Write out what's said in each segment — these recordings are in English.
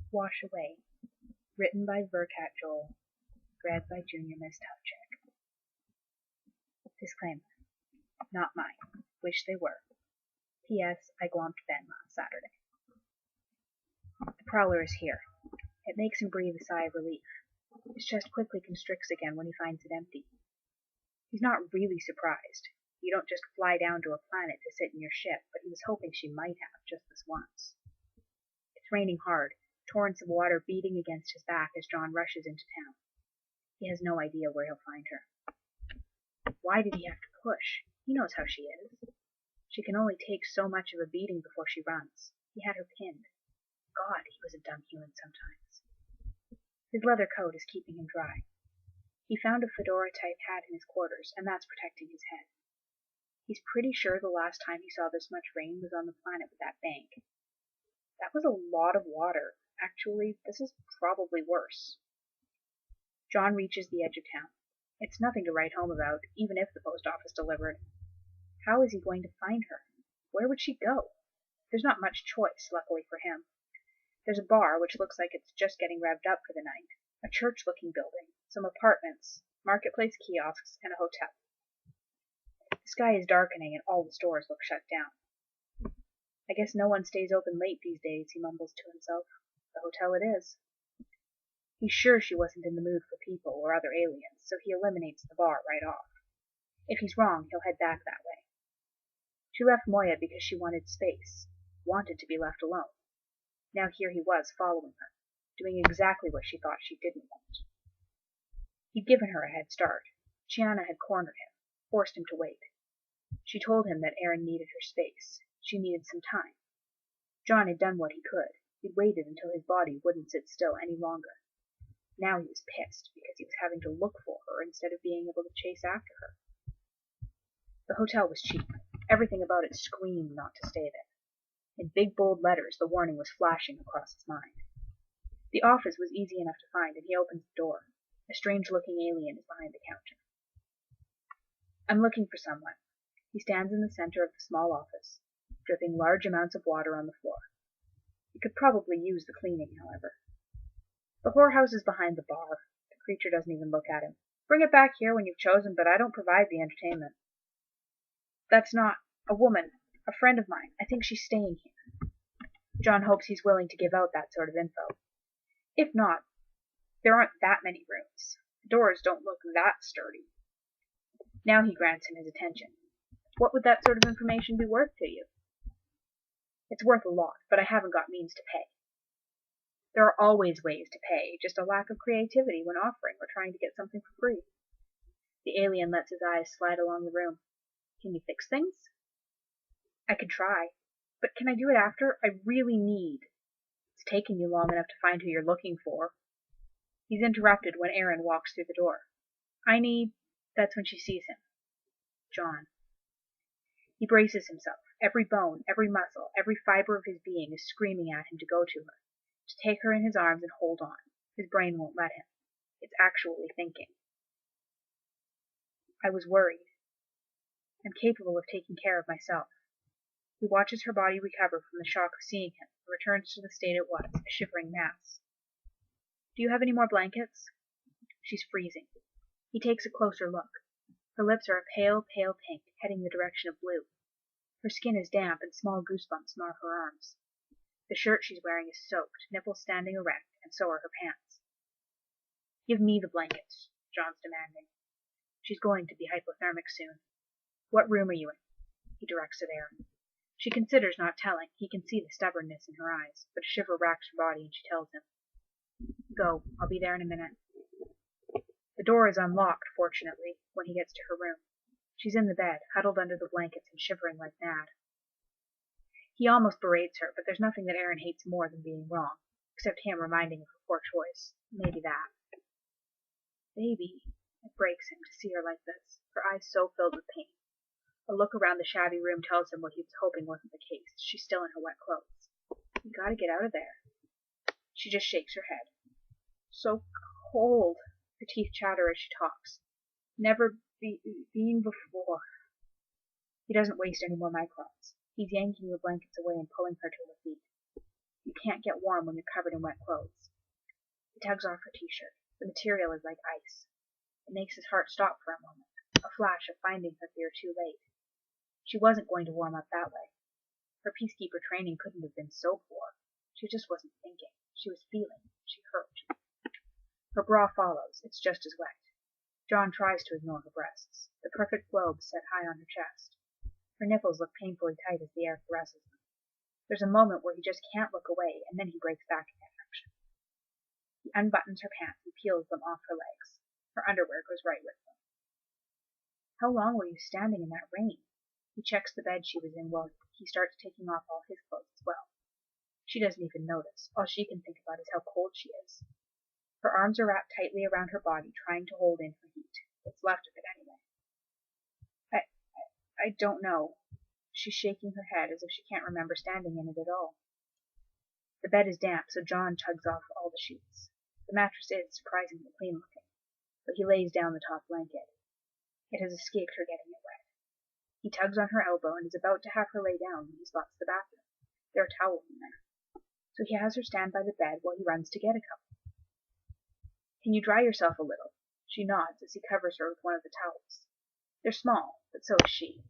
Podfic-Wash Away, written by VirKatJol, read by jrmstoughchick. Disclaimer. Not mine. Wish they were. P.S. I glomped Ben last Saturday. The prowler is here. It makes him breathe a sigh of relief. His chest quickly constricts again when he finds it empty. He's not really surprised. You don't just fly down to a planet to sit in your ship, but he was hoping she might have just this once. It's raining hard, torrents of water beating against his back as John rushes into town. He has no idea where he'll find her. Why did he have to push? He knows how she is. She can only take so much of a beating before she runs. He had her pinned. God, he was a dumb human sometimes. His leather coat is keeping him dry. He found a fedora-type hat in his quarters, and that's protecting his head. He's pretty sure the last time he saw this much rain was on the planet with that bank. That was a lot of water. Actually, this is probably worse. John reaches the edge of town. It's nothing to write home about, even if the post office delivered. How is he going to find her? Where would she go? There's not much choice, luckily for him. There's a bar, which looks like it's just getting revved up for the night, a church-looking building, some apartments, marketplace kiosks, and a hotel. The sky is darkening and all the stores look shut down. I guess no one stays open late these days, he mumbles to himself. The hotel it is. He's sure she wasn't in the mood for people or other aliens, so he eliminates the bar right off. If he's wrong, he'll head back that way. She left Moya because she wanted space, wanted to be left alone. Now here he was following her, doing exactly what she thought she didn't want. He'd given her a head start. Chiana had cornered him, forced him to wait. She told him that Erin needed her space. She needed some time. John had done what he could. He'd waited until his body wouldn't sit still any longer. Now he was pissed because he was having to look for her instead of being able to chase after her. The hotel was cheap. Everything about it screamed not to stay there. In big bold letters, the warning was flashing across his mind. The office was easy enough to find, and he opens the door. A strange-looking alien is behind the counter. I'm looking for someone. He stands in the center of the small office, dripping large amounts of water on the floor. He could probably use the cleaning, however. The whorehouse is behind the bar. The creature doesn't even look at him. Bring it back here when you've chosen, but I don't provide the entertainment. That's not a woman. A friend of mine. I think she's staying here. John hopes he's willing to give out that sort of info. If not, there aren't that many rooms. The doors don't look that sturdy. Now he grants him his attention. What would that sort of information be worth to you? It's worth a lot, but I haven't got means to pay. There are always ways to pay, just a lack of creativity when offering or trying to get something for free. The alien lets his eyes slide along the room. Can you fix things? I could try, but can I do it after? I really need. It's taken you long enough to find who you're looking for. He's interrupted when Erin walks through the door. I need. That's when she sees him. John. He braces himself. Every bone, every muscle, every fiber of his being is screaming at him to go to her, to take her in his arms and hold on. His brain won't let him. It's actually thinking. I was worried. I'm capable of taking care of myself. He watches her body recover from the shock of seeing him, and returns to the state it was, a shivering mass. Do you have any more blankets? She's freezing. He takes a closer look. Her lips are a pale, pale pink, heading the direction of blue. Her skin is damp, and small goosebumps mar her arms. The shirt she's wearing is soaked, nipples standing erect, and so are her pants. Give me the blankets, John's demanding. She's going to be hypothermic soon. What room are you in? He directs at Erin. She considers not telling. He can see the stubbornness in her eyes, but a shiver racks her body and she tells him. Go, I'll be there in a minute. The door is unlocked, fortunately, when he gets to her room. She's in the bed, huddled under the blankets and shivering like mad. He almost berates her, but there's nothing that Erin hates more than being wrong, except him reminding of her poor choice. Maybe that. Baby, it breaks him to see her like this, her eyes so filled with pain. A look around the shabby room tells him what he was hoping wasn't the case. She's still in her wet clothes. You gotta get out of there. She just shakes her head. So cold. Her teeth chatter as she talks. Never been before. He doesn't waste any more microns. He's yanking the blankets away and pulling her to her feet. You can't get warm when you're covered in wet clothes. He tugs off her t-shirt. The material is like ice. It makes his heart stop for a moment, a flash of finding her fear too late. She wasn't going to warm up that way. Her peacekeeper training couldn't have been so poor. She just wasn't thinking. She was feeling. She hurt. Her bra follows. It's just as wet. John tries to ignore her breasts, the perfect globes set high on her chest. Her nipples look painfully tight as the air caresses them. There's a moment where he just can't look away, and then he breaks back into action. He unbuttons her pants and peels them off her legs. Her underwear goes right with them. How long were you standing in that rain? He checks the bed she was in while he starts taking off all his clothes as well. She doesn't even notice. All she can think about is how cold she is. Her arms are wrapped tightly around her body, trying to hold in her heat. What's left of it, anyway. I don't know. She's shaking her head as if she can't remember standing in it at all. The bed is damp, so John tugs off all the sheets. The mattress is surprisingly clean-looking, but he lays down the top blanket. It has escaped her getting it wet. He tugs on her elbow and is about to have her lay down when he spots the bathroom. There are towels in there. So he has her stand by the bed while he runs to get a couple. Can you dry yourself a little? She nods as he covers her with one of the towels. They're small, but so is she.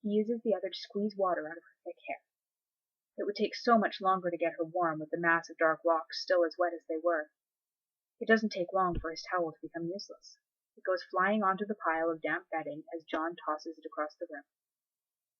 He uses the other to squeeze water out of her thick hair. It would take so much longer to get her warm with the mass of dark locks still as wet as they were. It doesn't take long for his towel to become useless. It goes flying onto the pile of damp bedding as John tosses it across the room.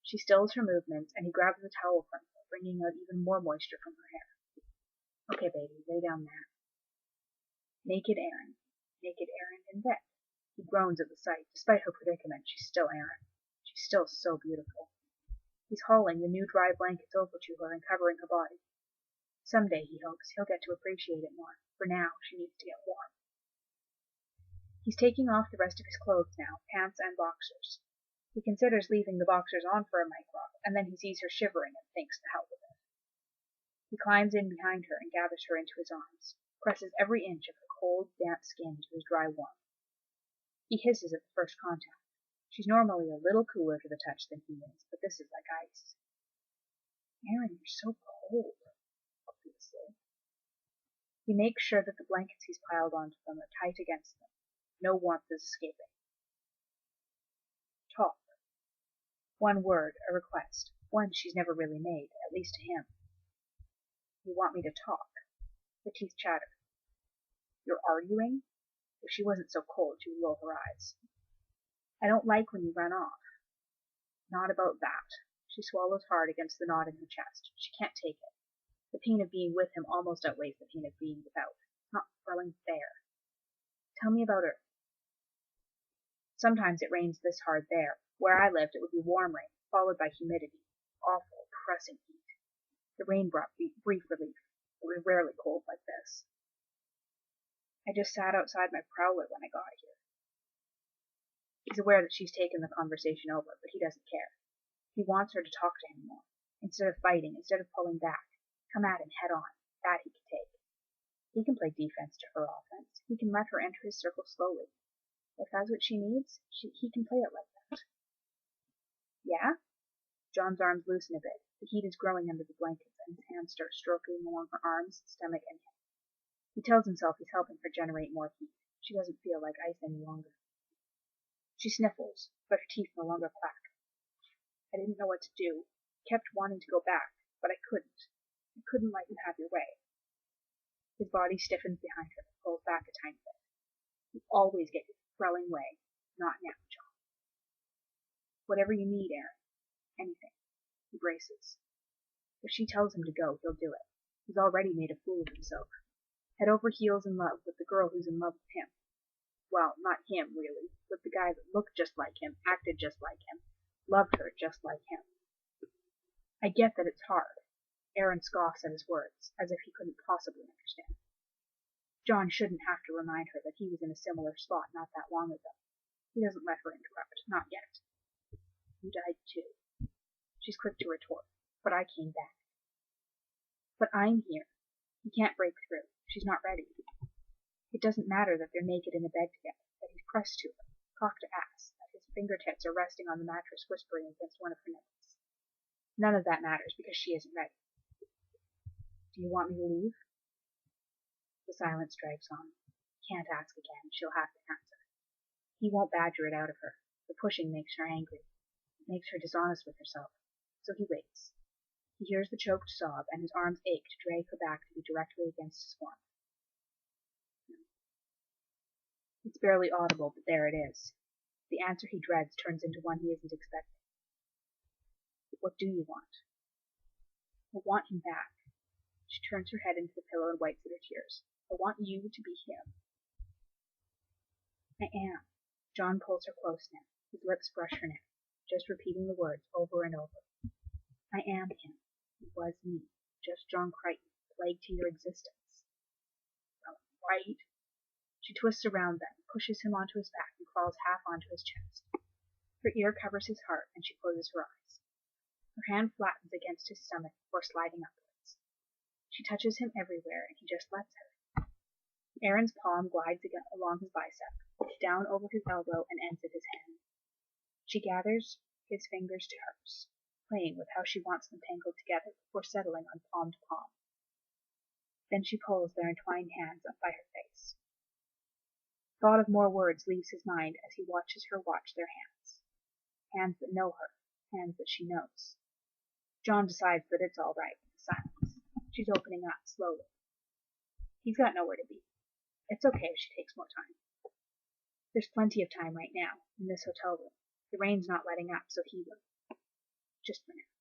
She stills her movements, and he grabs the towel from her, bringing out even more moisture from her hair. Okay, baby, lay down there. Naked Aaron in bed. He groans at the sight. Despite her predicament, she's still Aaron. She's still so beautiful. He's hauling the new dry blankets over to her and covering her body. Someday, he hopes, he'll get to appreciate it more. For now, she needs to get warm. He's taking off the rest of his clothes now, pants and boxers. He considers leaving the boxers on for a micro, and then he sees her shivering and thinks the hell with it. He climbs in behind her and gathers her into his arms, presses every inch of her cold, damp skin to his dry warmth. He hisses at the first contact. She's normally a little cooler to the touch than he is, but this is like ice. Aaron, you're so cold, obviously. He makes sure that the blankets he's piled onto them are tight against them. No warmth is escaping. Talk. One word, a request, one she's never really made, at least to him. You want me to talk? Her teeth chatter. You're arguing? If she wasn't so cold, she would roll her eyes. I don't like when you run off. Not about that. She swallows hard against the knot in her chest. She can't take it. The pain of being with him almost outweighs the pain of being without. It's not throwing fair. Tell me about her. Sometimes it rains this hard there. Where I lived, it would be warm rain, followed by humidity. Awful, pressing heat. The rain brought brief relief. It was rarely cold like this. I just sat outside my prowler when I got here. He's aware that she's taken the conversation over, but he doesn't care. He wants her to talk to him more. Instead of fighting, instead of pulling back, come at him head on. That he can take. He can play defense to her offense. He can let her enter his circle slowly. If that's what she needs, he can play it like that. Yeah? John's arms loosen a bit. The heat is growing under the blankets, and his hands start stroking along her arms, stomach, and hip. He tells himself he's helping her generate more heat. She doesn't feel like ice any longer. She sniffles, but her teeth no longer clack. I didn't know what to do. Kept wanting to go back, but I couldn't. I couldn't let you have your way. His body stiffens behind her, pulls back a tiny bit. You always get your throwing way. Not now, John. Whatever you need, Aaron. Anything. He braces. If she tells him to go, he'll do it. He's already made a fool of himself. Head over heels in love with the girl who's in love with him. Well, not him, really. With the guy that looked just like him, acted just like him, loved her just like him. I get that it's hard. Aaron scoffs at his words, as if he couldn't possibly understand. John shouldn't have to remind her that he was in a similar spot not that long ago. He doesn't let her interrupt, not yet. You died too. She's quick to retort, but I came back. But I'm here. He can't break through. She's not ready. It doesn't matter that they're naked in a bed together, that he's pressed to her, cock to ass, that his fingertips are resting on the mattress whispering against one of her nipples. None of that matters because she isn't ready. Do you want me to leave? The silence drags on. Can't ask again. She'll have to answer. He won't badger it out of her. The pushing makes her angry. It makes her dishonest with herself. So he waits. He hears the choked sob, and his arms ache to drag her back to be directly against his warmth. It's barely audible, but there it is. The answer he dreads turns into one he isn't expecting. What do you want? I want him back. She turns her head into the pillow and wipes at her tears. I want you to be him. I am. John pulls her close now. His lips brush her neck, just repeating the words over and over. I am him. It was me. Just John Crichton, plague to your existence. Well, right. She twists around then, pushes him onto his back, and crawls half onto his chest. Her ear covers his heart, and she closes her eyes. Her hand flattens against his stomach before sliding upwards. She touches him everywhere, and he just lets her. Aaron's palm glides along his bicep, down over his elbow, and ends at his hand. She gathers his fingers to hers, playing with how she wants them tangled together before settling on palm to palm. Then she pulls their entwined hands up by her face. Thought of more words leaves his mind as he watches her watch their hands. Hands that know her, hands that she knows. John decides that it's all right in the silence. She's opening up slowly. He's got nowhere to be. It's okay if she takes more time. There's plenty of time right now, in this hotel room. The rain's not letting up, so he will. Just for now.